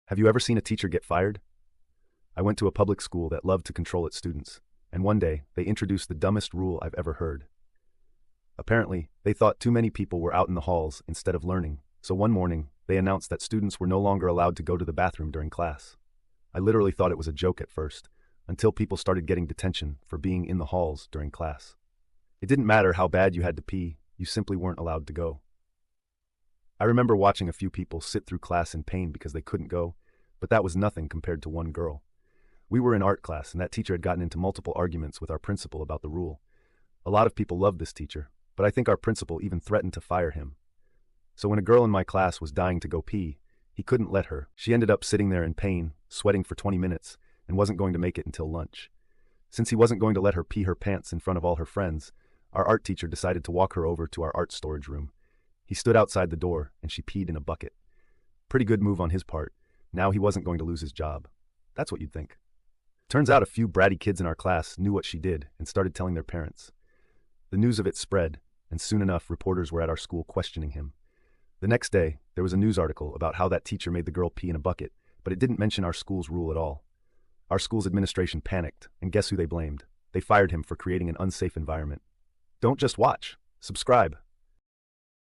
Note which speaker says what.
Speaker 1: Have you ever seen a teacher get fired? I went to a public school that loved to control its students, and one day, they introduced the dumbest rule I've ever heard. Apparently, they thought too many people were out in the halls instead of learning, so one morning, they announced that students were no longer allowed to go to the bathroom during class. I literally thought it was a joke at first, until people started getting detention for being in the halls during class. It didn't matter how bad you had to pee, you simply weren't allowed to go. I remember watching a few people sit through class in pain because they couldn't go, but that was nothing compared to one girl. We were in art class, and that teacher had gotten into multiple arguments with our principal about the rule. A lot of people loved this teacher, but I think our principal even threatened to fire him. So when a girl in my class was dying to go pee, he couldn't let her. She ended up sitting there in pain, sweating for 20 minutes, and wasn't going to make it until lunch. Since he wasn't going to let her pee her pants in front of all her friends, our art teacher decided to walk her over to our art storage room. He stood outside the door, and she peed in a bucket. Pretty good move on his part. Now he wasn't going to lose his job. That's what you'd think. Turns out a few bratty kids in our class knew what she did and started telling their parents. The news of it spread, and soon enough reporters were at our school questioning him. The next day, there was a news article about how that teacher made the girl pee in a bucket, but it didn't mention our school's rule at all. Our school's administration panicked, and guess who they blamed? They fired him for creating an unsafe environment. Don't just watch. Subscribe.